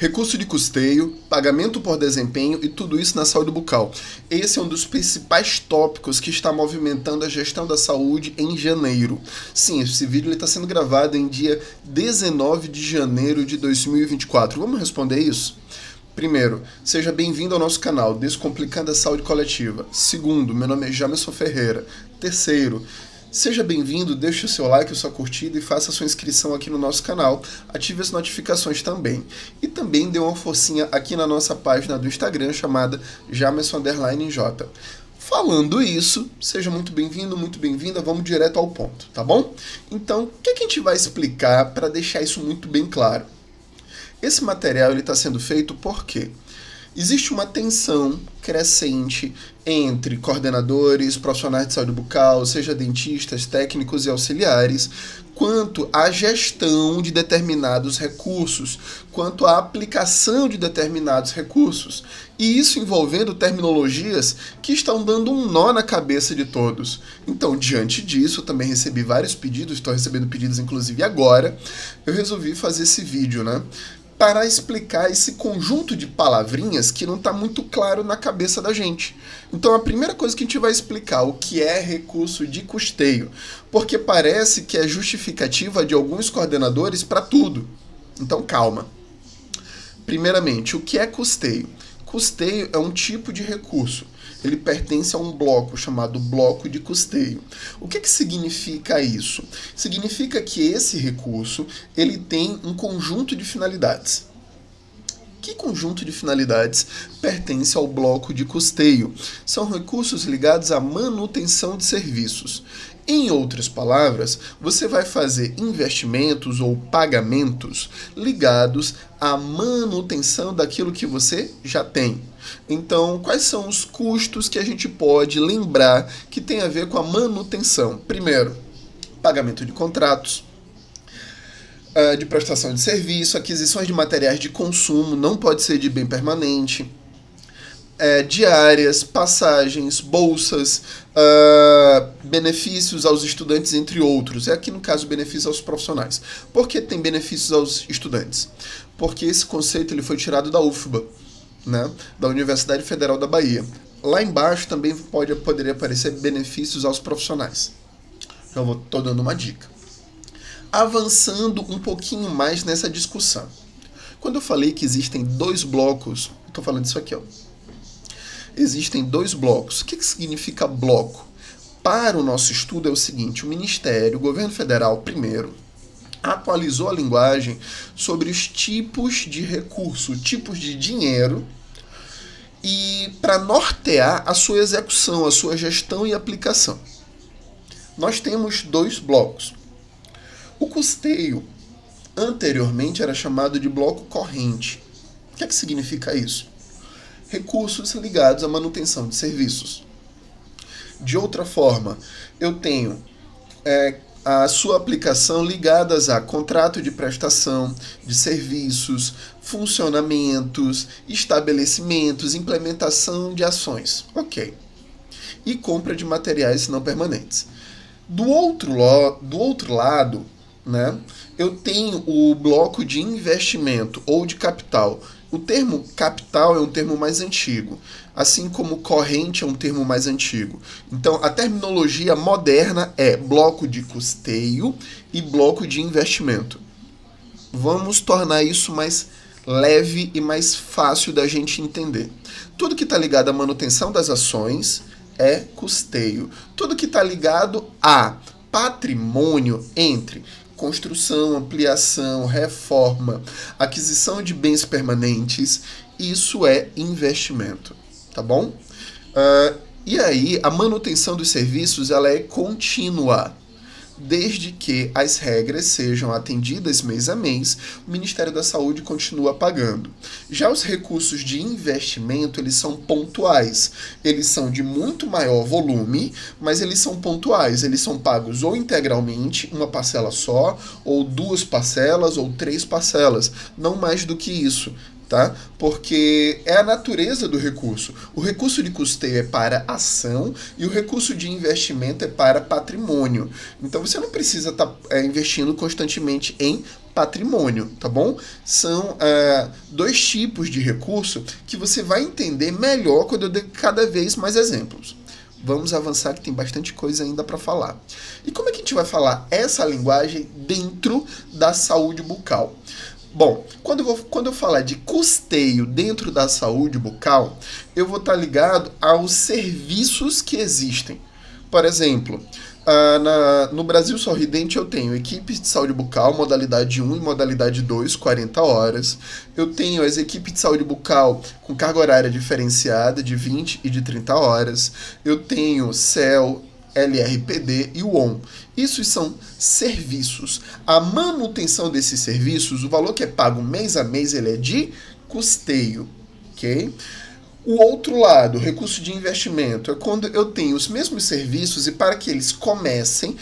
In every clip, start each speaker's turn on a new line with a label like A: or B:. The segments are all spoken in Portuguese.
A: Recurso de custeio, pagamento por desempenho e tudo isso na saúde bucal. Esse é um dos principais tópicos que está movimentando a gestão da saúde em janeiro. Sim, esse vídeo está sendo gravado em dia 19 de janeiro de 2024. Vamos responder isso? Primeiro, seja bem-vindo ao nosso canal Descomplicando a Saúde Coletiva. Segundo, meu nome é Jamerson Ferreira. Terceiro, seja bem-vindo, deixe o seu like, a sua curtida e faça a sua inscrição aqui no nosso canal. Ative as notificações também. E também dê uma forcinha aqui na nossa página do Instagram chamada Jamerson_J. Falando isso, seja muito bem-vindo, muito bem-vinda, vamos direto ao ponto, tá bom? Então, o que a gente vai explicar para deixar isso muito bem claro? Esse material está sendo feito porque existe uma tensão crescente entre coordenadores, profissionais de saúde bucal, seja dentistas, técnicos e auxiliares, quanto à gestão de determinados recursos, quanto à aplicação de determinados recursos. E isso envolvendo terminologias que estão dando um nó na cabeça de todos. Então, diante disso, eu também recebi vários pedidos, estou recebendo pedidos inclusive agora, eu resolvi fazer esse vídeo, né? Para explicar esse conjunto de palavrinhas que não está muito claro na cabeça da gente. Então a primeira coisa que a gente vai explicar o que é recurso de custeio, porque parece que é justificativa de alguns coordenadores para tudo. Então calma. Primeiramente, o que é custeio? Custeio é um tipo de recurso. Ele pertence a um bloco chamado bloco de custeio. O que significa isso? Significa que esse recurso ele tem um conjunto de finalidades. Que conjunto de finalidades pertence ao bloco de custeio? São recursos ligados à manutenção de serviços. Em outras palavras, você vai fazer investimentos ou pagamentos ligados à manutenção daquilo que você já tem. Então, quais são os custos que a gente pode lembrar que tem a ver com a manutenção? Primeiro, pagamento de contratos, de prestação de serviço, aquisições de materiais de consumo, não pode ser de bem permanente, diárias, passagens, bolsas, benefícios aos estudantes, entre outros. É aqui, no caso, benefícios aos profissionais. Por que tem benefícios aos estudantes? Porque esse conceito ele foi tirado da UFBA, né, da Universidade Federal da Bahia. Lá embaixo também poderia aparecer benefícios aos profissionais. Eu estou dando uma dica. Avançando um pouquinho mais nessa discussão. Quando eu falei que existem dois blocos, estou falando disso aqui, ó. Existem dois blocos. O que significa bloco? Para o nosso estudo é o seguinte: o Ministério, o Governo Federal, primeiro, atualizou a linguagem sobre os tipos de recurso, tipos de dinheiro, e para nortear a sua execução, a sua gestão e aplicação. Nós temos dois blocos. O custeio, anteriormente, era chamado de bloco corrente. O que significa isso? Recursos ligados à manutenção de serviços. De outra forma, eu tenho a sua aplicação ligadas a contrato de prestação de serviços, funcionamentos, estabelecimentos, implementação de ações. Ok. E compra de materiais não permanentes. Do outro lado, né, eu tenho o bloco de investimento ou de capital. O termo capital é um termo mais antigo, assim como corrente é um termo mais antigo. Então, a terminologia moderna é bloco de custeio e bloco de investimento. Vamos tornar isso mais leve e mais fácil da gente entender. Tudo que está ligado à manutenção das ações é custeio. Tudo que está ligado a patrimônio entre construção, ampliação, reforma, aquisição de bens permanentes, isso é investimento, tá bom? E aí, a manutenção dos serviços ela é contínua. Desde que as regras sejam atendidas mês a mês, o Ministério da Saúde continua pagando. Já os recursos de investimento, eles são pontuais. Eles são de muito maior volume, mas eles são pontuais. Eles são pagos ou integralmente, uma parcela só, ou duas parcelas, ou três parcelas. Não mais do que isso. Tá? Porque é a natureza do recurso. O recurso de custeio é para ação e o recurso de investimento é para patrimônio. Então você não precisa estar investindo constantemente em patrimônio, tá bom? São dois tipos de recurso que você vai entender melhor quando eu der cada vez mais exemplos. Vamos avançar que tem bastante coisa ainda para falar. E como é que a gente vai falar essa linguagem dentro da saúde bucal? Bom, quando eu falar de custeio dentro da saúde bucal, eu vou estar ligado aos serviços que existem. Por exemplo, no Brasil Sorridente eu tenho equipes de saúde bucal, modalidade 1 e modalidade 2, 40 horas. Eu tenho as equipes de saúde bucal com carga horária diferenciada de 20 e de 30 horas. Eu tenho CEL, LRPD e o ON. Isso são serviços. A manutenção desses serviços, o valor que é pago mês a mês, ele é de custeio, ok? O outro lado, recurso de investimento, é quando eu tenho os mesmos serviços e para que eles comecem,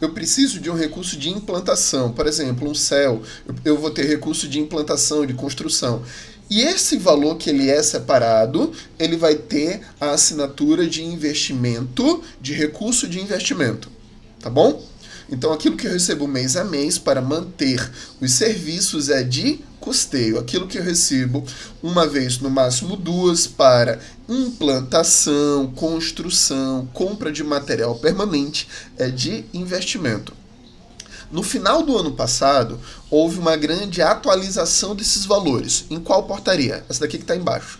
A: eu preciso de um recurso de implantação. Por exemplo, um CEL, eu vou ter recurso de implantação, de construção. E esse valor que ele é separado, ele vai ter a assinatura de investimento, de recurso de investimento, tá bom? Então, aquilo que eu recebo mês a mês para manter os serviços é de custeio. Aquilo que eu recebo uma vez, no máximo duas, para implantação, construção, compra de material permanente, é de investimento. No final do ano passado, houve uma grande atualização desses valores. Em qual portaria? Essa daqui que está embaixo.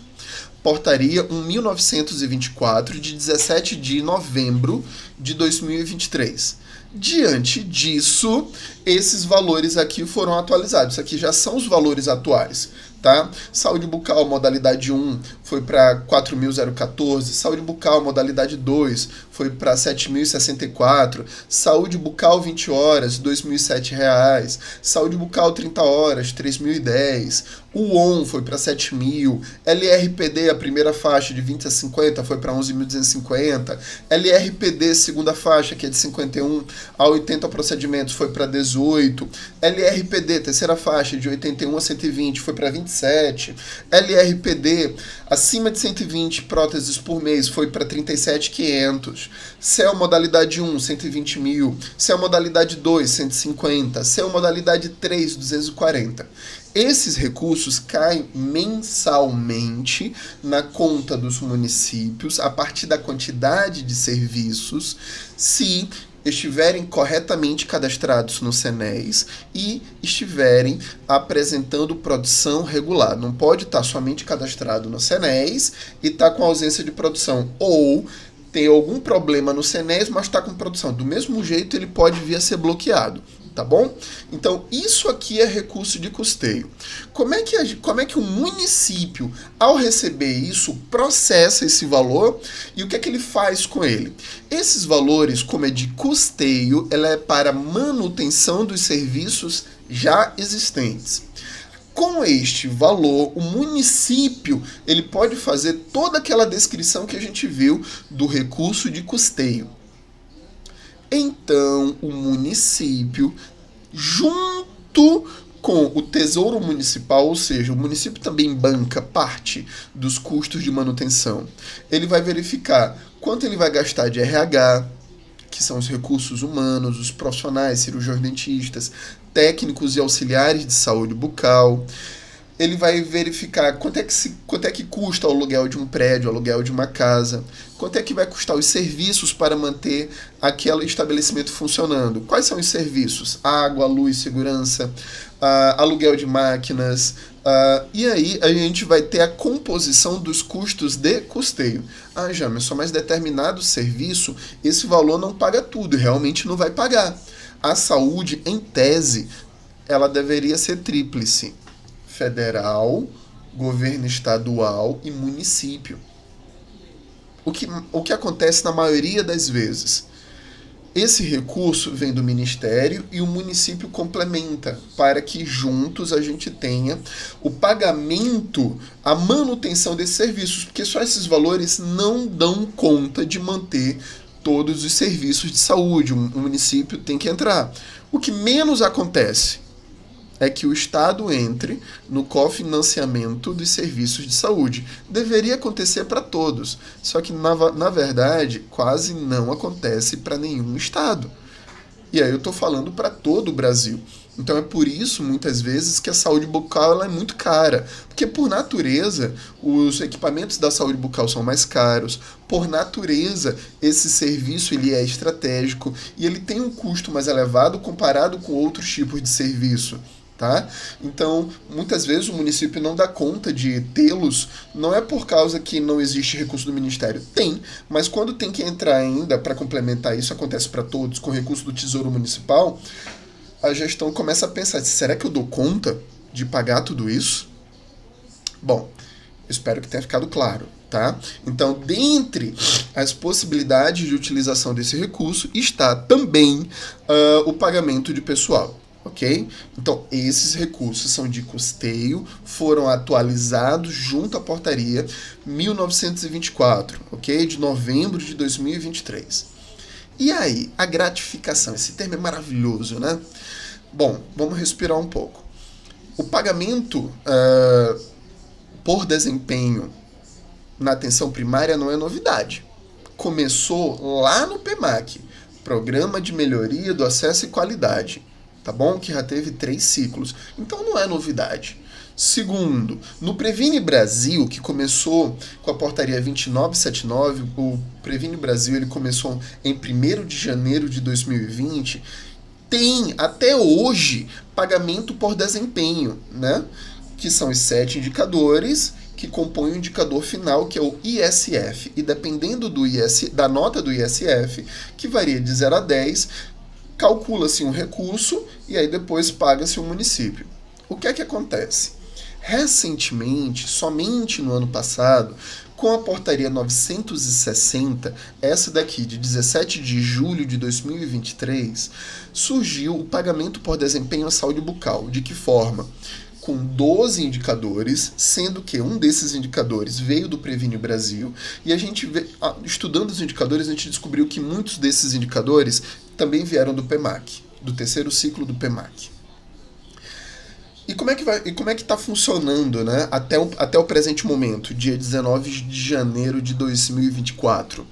A: Portaria 1924, de 17 de novembro de 2023. Diante disso, esses valores aqui foram atualizados. Isso aqui já são os valores atuais, tá? Saúde bucal, modalidade 1, foi para 4.014. Saúde bucal, modalidade 2, foi para 7.064. Saúde bucal, 20 horas, R$ 2.007. Saúde bucal, 30 horas, R$ 3.010. O ON foi para 7.000. LRPD, a primeira faixa, de 20 a 50, foi para 11.250. LRPD, segunda faixa, que é de 51 a 80 procedimentos, foi para 18. LRPD, terceira faixa, de 81 a 120, foi para 27. LRPD, acima de 120 próteses por mês, foi para 37.500. CEL modalidade 1, 120 mil. CEL modalidade 2, 150. CEL modalidade 3, 240. Esses recursos caem mensalmente na conta dos municípios a partir da quantidade de serviços, se estiverem corretamente cadastrados no CENES e estiverem apresentando produção regular. Não pode estar somente cadastrado no CENES e estar com ausência de produção. Ou tem algum problema no CENES, mas está com produção. Do mesmo jeito, ele pode vir a ser bloqueado. Tá bom? Então, isso aqui é recurso de custeio. Como é que o município, ao receber isso, processa esse valor e o que é que ele faz com ele? Esses valores, como é de custeio, ela é para manutenção dos serviços já existentes. Com este valor, o município ele pode fazer toda aquela descrição que a gente viu do recurso de custeio. Então, o município, junto com o Tesouro Municipal, ou seja, o município também banca parte dos custos de manutenção. Ele vai verificar quanto ele vai gastar de RH, que são os recursos humanos, os profissionais, cirurgiões dentistas, técnicos e auxiliares de saúde bucal. Ele vai verificar quanto é que custa o aluguel de um prédio, o aluguel de uma casa, quanto é que vai custar os serviços para manter aquele estabelecimento funcionando. Quais são os serviços? Água, luz, segurança, aluguel de máquinas. E aí a gente vai ter a composição dos custos de custeio. Jamerson, mas determinado serviço, esse valor não paga tudo, realmente não vai pagar. A saúde, em tese, ela deveria ser tríplice: federal, governo estadual e município. O que acontece na maioria das vezes? Esse recurso vem do Ministério e o município complementa para que juntos a gente tenha o pagamento, a manutenção desses serviços, porque só esses valores não dão conta de manter todos os serviços de saúde. O município tem que entrar. O que menos acontece é que o Estado entre no cofinanciamento dos serviços de saúde. Deveria acontecer para todos, só que, na verdade, quase não acontece para nenhum Estado. E aí eu estou falando para todo o Brasil. Então é por isso, muitas vezes, que a saúde bucal ela é muito cara. Porque, por natureza, os equipamentos da saúde bucal são mais caros. Por natureza, esse serviço ele é estratégico e ele tem um custo mais elevado comparado com outros tipos de serviço. Tá? Então, muitas vezes o município não dá conta de tê-los, não é por causa que não existe recurso do Ministério. Tem, mas quando tem que entrar ainda para complementar isso, acontece para todos, com recurso do Tesouro Municipal, a gestão começa a pensar, será que eu dou conta de pagar tudo isso? Bom, espero que tenha ficado claro, tá? Então, dentre as possibilidades de utilização desse recurso, está também o pagamento de pessoal, ok? Então, esses recursos são de custeio, foram atualizados junto à portaria 1924, ok? De novembro de 2023. E aí, a gratificação? Esse termo é maravilhoso, né? Bom, vamos respirar um pouco. O pagamento por desempenho na atenção primária não é novidade. Começou lá no PMAC, Programa de Melhoria do Acesso e Qualidade, tá bom? Que já teve 3 ciclos. Então não é novidade. Segundo, no Previne Brasil, que começou com a portaria 2979, o Previne Brasil ele começou em 1º de janeiro de 2020, tem até hoje pagamento por desempenho, né? Que são os 7 indicadores que compõem o indicador final, que é o ISF. E dependendo da nota do ISF, que varia de 0 a 10, calcula-se um recurso e aí depois paga-se o município. O que é que acontece? Recentemente, somente no ano passado, com a portaria 960, essa daqui de 17 de julho de 2023, surgiu o pagamento por desempenho à saúde bucal. De que forma? Com 12 indicadores, sendo que um desses indicadores veio do Previne Brasil, e a gente, estudando os indicadores, a gente descobriu que muitos desses indicadores também vieram do PMAC, do 3º ciclo do PMAC. E como é que está funcionando, né, até o presente momento, dia 19 de janeiro de 2024?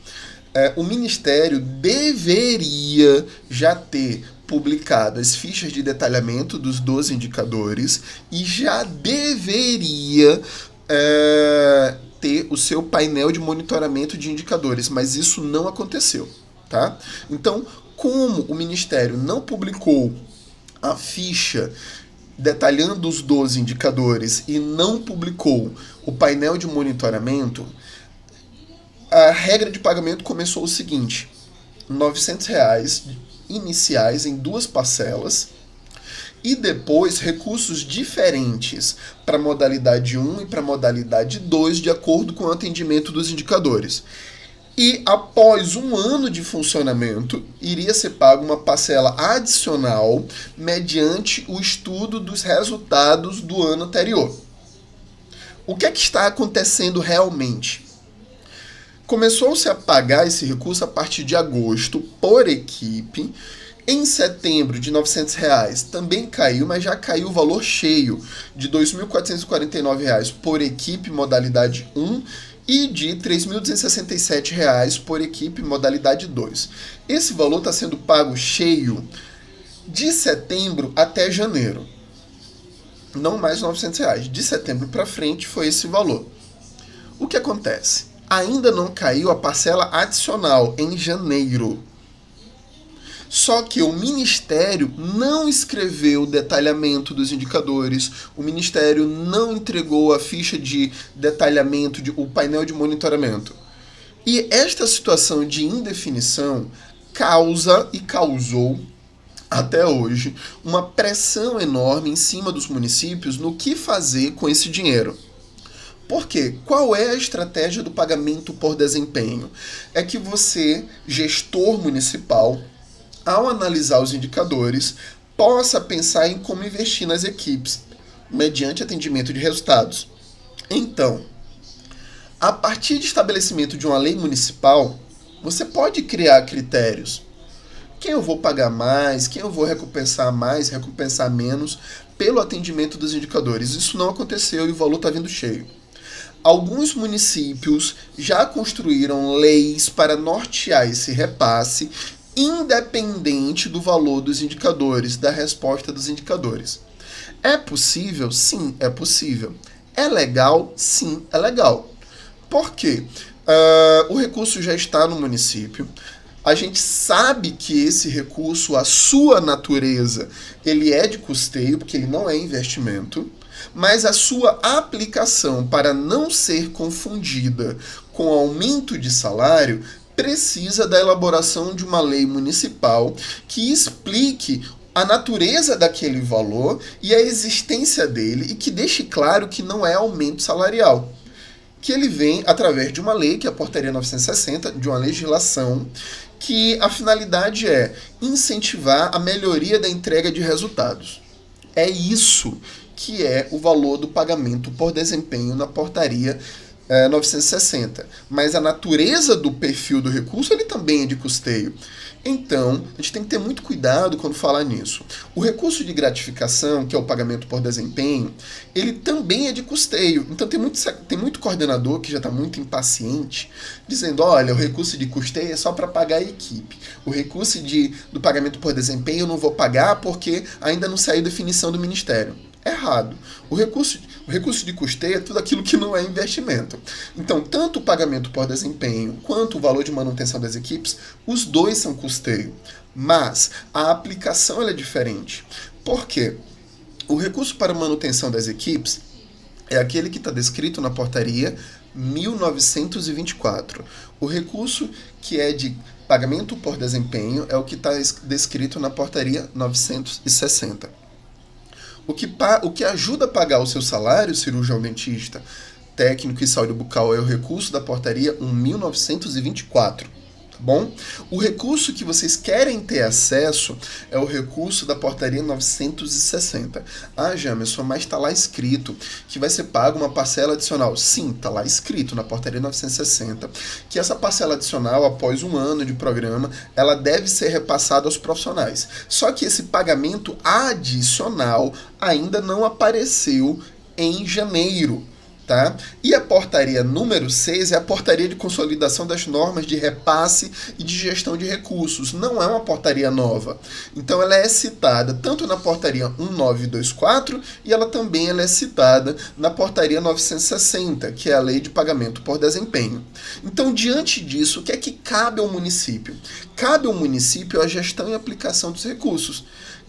A: O Ministério deveria já ter publicado as fichas de detalhamento dos 12 indicadores e já deveria ter o seu painel de monitoramento de indicadores, mas isso não aconteceu, tá? Então, como o Ministério não publicou a ficha detalhando os 12 indicadores e não publicou o painel de monitoramento, a regra de pagamento começou o seguinte: R$ 900 iniciais em 2 parcelas e depois recursos diferentes para a modalidade 1 e para a modalidade 2, de acordo com o atendimento dos indicadores. E após 1 ano de funcionamento, iria ser pago uma parcela adicional mediante o estudo dos resultados do ano anterior. O que é que está acontecendo realmente? Começou-se a pagar esse recurso a partir de agosto por equipe. Em setembro, de R$ 900 também caiu, mas já caiu o valor cheio de R$ 2.449 por equipe modalidade 1 e de R$ 3.267 por equipe modalidade 2. Esse valor está sendo pago cheio de setembro até janeiro. Não mais R$ 900. De setembro para frente foi esse valor. O que acontece? Ainda não caiu a parcela adicional em janeiro. Só que o Ministério não escreveu o detalhamento dos indicadores, o Ministério não entregou a ficha de detalhamento, o painel de monitoramento. E esta situação de indefinição causa e causou, até hoje, uma pressão enorme em cima dos municípios no que fazer com esse dinheiro. Por quê? Qual é a estratégia do pagamento por desempenho? É que você, gestor municipal, ao analisar os indicadores, possa pensar em como investir nas equipes, mediante atendimento de resultados. Então, a partir de estabelecimento de uma lei municipal, você pode criar critérios. Quem eu vou pagar mais, quem eu vou recompensar mais, recompensar menos, pelo atendimento dos indicadores. Isso não aconteceu e o valor está vindo cheio. Alguns municípios já construíram leis para nortear esse repasse independente do valor dos indicadores, da resposta dos indicadores. É possível? Sim, é possível. É legal? Sim, é legal. Por quê? O recurso já está no município. A gente sabe que esse recurso, a sua natureza, ele é de custeio, porque ele não é investimento, mas a sua aplicação, para não ser confundida com aumento de salário, precisa da elaboração de uma lei municipal que explique a natureza daquele valor e a existência dele e que deixe claro que não é aumento salarial. Que ele vem através de uma lei, que é a Portaria 960, de uma legislação, que a finalidade é incentivar a melhoria da entrega de resultados. É isso que é o valor do pagamento por desempenho na Portaria 960. Mas a natureza do perfil do recurso, ele também é de custeio. Então, a gente tem que ter muito cuidado quando falar nisso. O recurso de gratificação, que é o pagamento por desempenho, ele também é de custeio. Então, tem muito coordenador que já está muito impaciente, dizendo, olha, o recurso de custeio é só para pagar a equipe. O recurso do pagamento por desempenho eu não vou pagar porque ainda não saiu definição do Ministério. Errado. O recurso de custeio é tudo aquilo que não é investimento. Então, tanto o pagamento por desempenho quanto o valor de manutenção das equipes, os dois são custeio. Mas a aplicação é diferente. Por quê? O recurso para manutenção das equipes é aquele que está descrito na Portaria 1924. O recurso que é de pagamento por desempenho é o que está descrito na Portaria 960. O que ajuda a pagar o seu salário, cirurgião dentista, técnico e saúde bucal, é o recurso da Portaria 1924, tá bom? O recurso que vocês querem ter acesso é o recurso da Portaria 960. Ah, Jamerson, mas está lá escrito que vai ser pago uma parcela adicional. Sim, está lá escrito na Portaria 960 que essa parcela adicional, após 1 ano de programa, ela deve ser repassada aos profissionais. Só que esse pagamento adicional ainda não apareceu em janeiro. Tá? E a portaria número 6 é a portaria de consolidação das normas de repasse e de gestão de recursos. Não é uma portaria nova. Então ela é citada tanto na portaria 1924 e ela também é citada na portaria 960, que é a lei de pagamento por desempenho. Então, diante disso, o que é que cabe ao município? Cabe ao município a gestão e aplicação dos recursos.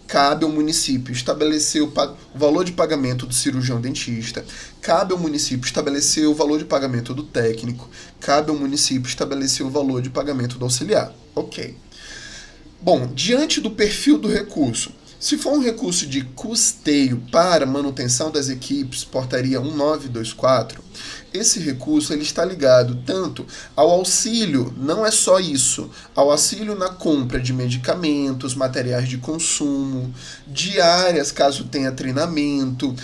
A: Cabe ao município estabelecer o valor de pagamento do cirurgião dentista, cabe ao município estabelecer o valor de pagamento do técnico, cabe ao município estabelecer o valor de pagamento do auxiliar. Ok. Bom, diante do perfil do recurso, se for um recurso de custeio para manutenção das equipes, portaria 1924, esse recurso ele está ligado tanto ao auxílio, não é só isso, ao auxílio na compra de medicamentos, materiais de consumo, diárias caso tenha treinamento,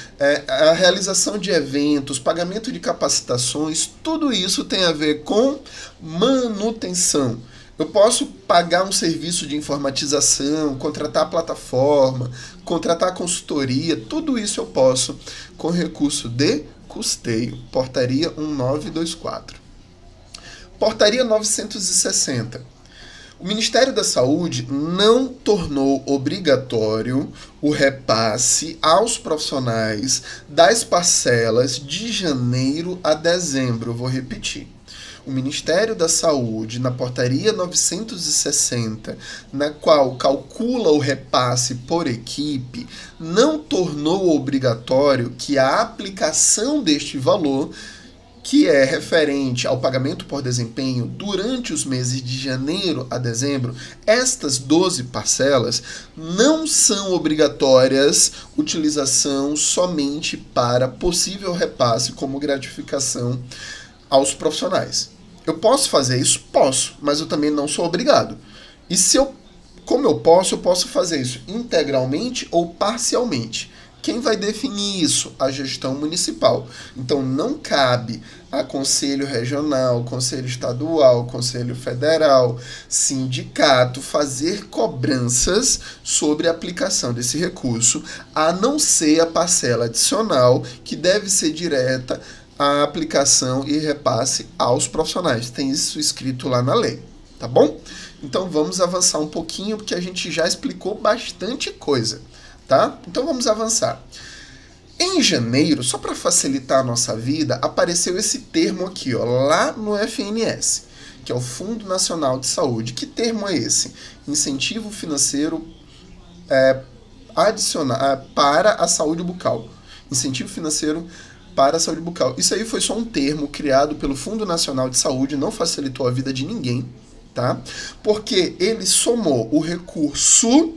A: a realização de eventos, pagamento de capacitações, tudo isso tem a ver com manutenção. Eu posso pagar um serviço de informatização, contratar a plataforma, contratar a consultoria, tudo isso eu posso com recurso de custeio, portaria 1924. Portaria 960. O Ministério da Saúde não tornou obrigatório o repasse aos profissionais das parcelas de janeiro a dezembro. Eu vou repetir. O Ministério da Saúde, na Portaria 960, na qual calcula o repasse por equipe, não tornou obrigatório que a aplicação deste valor, que é referente ao pagamento por desempenho durante os meses de janeiro a dezembro, estas 12 parcelas não são obrigatórias utilização somente para possível repasse como gratificação aos profissionais. Eu posso fazer isso? Posso, mas eu também não sou obrigado. E como eu posso fazer isso integralmente ou parcialmente. Quem vai definir isso? A gestão municipal. Então não cabe a Conselho Regional, Conselho Estadual, Conselho Federal, sindicato fazer cobranças sobre a aplicação desse recurso, a não ser a parcela adicional, que deve ser direta a aplicação e repasse aos profissionais. Tem isso escrito lá na lei, tá bom? Então vamos avançar um pouquinho, porque a gente já explicou bastante coisa, tá? Então vamos avançar. Em janeiro, só para facilitar a nossa vida, apareceu esse termo aqui, ó, lá no FNS, que é o Fundo Nacional de Saúde. Que termo é esse? Incentivo financeiro adicional para a saúde bucal. Incentivo financeiro para a saúde bucal. Isso aí foi só um termo criado pelo Fundo Nacional de Saúde, não facilitou a vida de ninguém, tá? Porque ele somou o recurso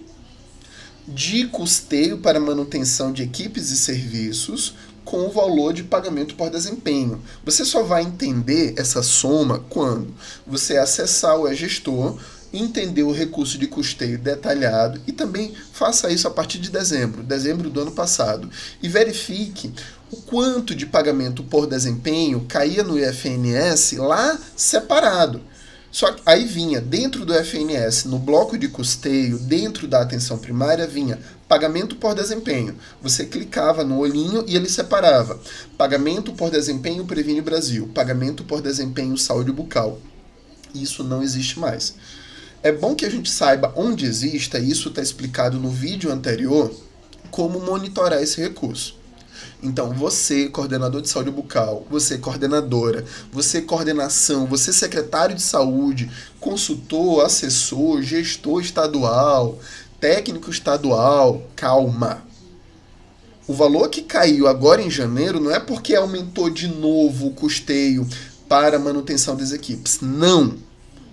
A: de custeio para manutenção de equipes e serviços com o valor de pagamento por desempenho. Você só vai entender essa soma quando você acessar o e-gestor, entender o recurso de custeio detalhado e também faça isso a partir de dezembro do ano passado, e verifique o quanto de pagamento por desempenho caía no IFNS lá separado. Só que aí vinha dentro do FNS, no bloco de custeio, dentro da atenção primária, vinha pagamento por desempenho. Você clicava no olhinho e ele separava. Pagamento por desempenho Previne Brasil, pagamento por desempenho Saúde Bucal. Isso não existe mais. É bom que a gente saiba onde exista, e isso está explicado no vídeo anterior, como monitorar esse recurso. Então, você, coordenador de saúde bucal, você, coordenadora, você, coordenação, você, secretário de saúde, consultor, assessor, gestor estadual, técnico estadual, calma. O valor que caiu agora em janeiro não é porque aumentou de novo o custeio para a manutenção das equipes. Não.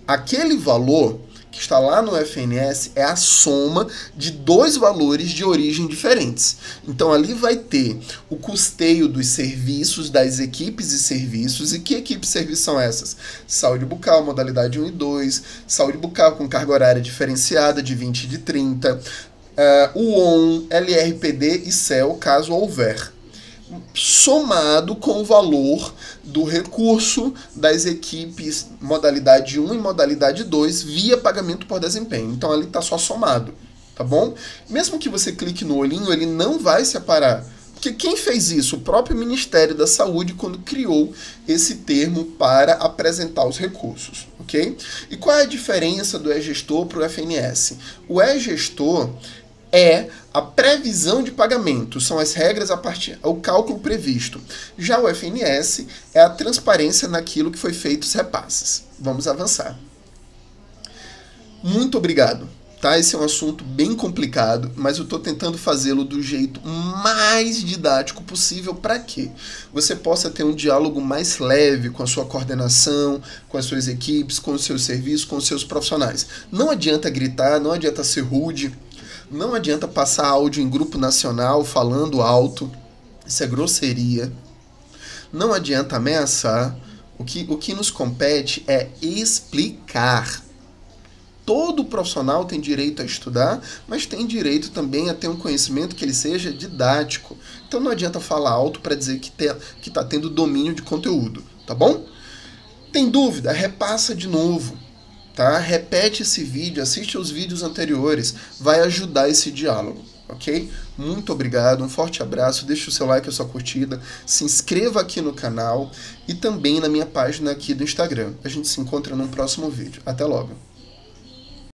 A: Aquele valor que está lá no FNS é a soma de dois valores de origem diferentes. Então ali vai ter o custeio dos serviços, das equipes e serviços. E que equipes e serviços são essas? Saúde bucal, modalidade 1 e 2, saúde bucal com carga horária diferenciada de 20 e de 30, o ON, LRPD e CEL, caso houver, somado com o valor do recurso das equipes modalidade 1 e modalidade 2 via pagamento por desempenho. Então ali está só somado, tá bom? Mesmo que você clique no olhinho, ele não vai separar. Porque quem fez isso? O próprio Ministério da Saúde, quando criou esse termo para apresentar os recursos, ok? E qual é a diferença do e-gestor para o FNS? O e-gestor é a previsão de pagamento, são as regras a partir do cálculo previsto. Já o FNS é a transparência naquilo que foi feito os repasses. Vamos avançar. Muito obrigado. Tá? Esse é um assunto bem complicado, mas eu estou tentando fazê-lo do jeito mais didático possível para que você possa ter um diálogo mais leve com a sua coordenação, com as suas equipes, com os seus serviços, com os seus profissionais. Não adianta gritar, não adianta ser rude, não adianta passar áudio em grupo nacional falando alto, isso é grosseria. Não adianta ameaçar, o que nos compete é explicar. Todo profissional tem direito a estudar, mas tem direito também a ter um conhecimento que ele seja didático. Então não adianta falar alto para dizer que está tendo domínio de conteúdo, tá bom? Tem dúvida? Repassa de novo. Tá? Repete esse vídeo, assiste aos vídeos anteriores, vai ajudar esse diálogo, ok? Muito obrigado, um forte abraço, deixa o seu like, a sua curtida, se inscreva aqui no canal e também na minha página aqui do Instagram. A gente se encontra num próximo vídeo. Até logo!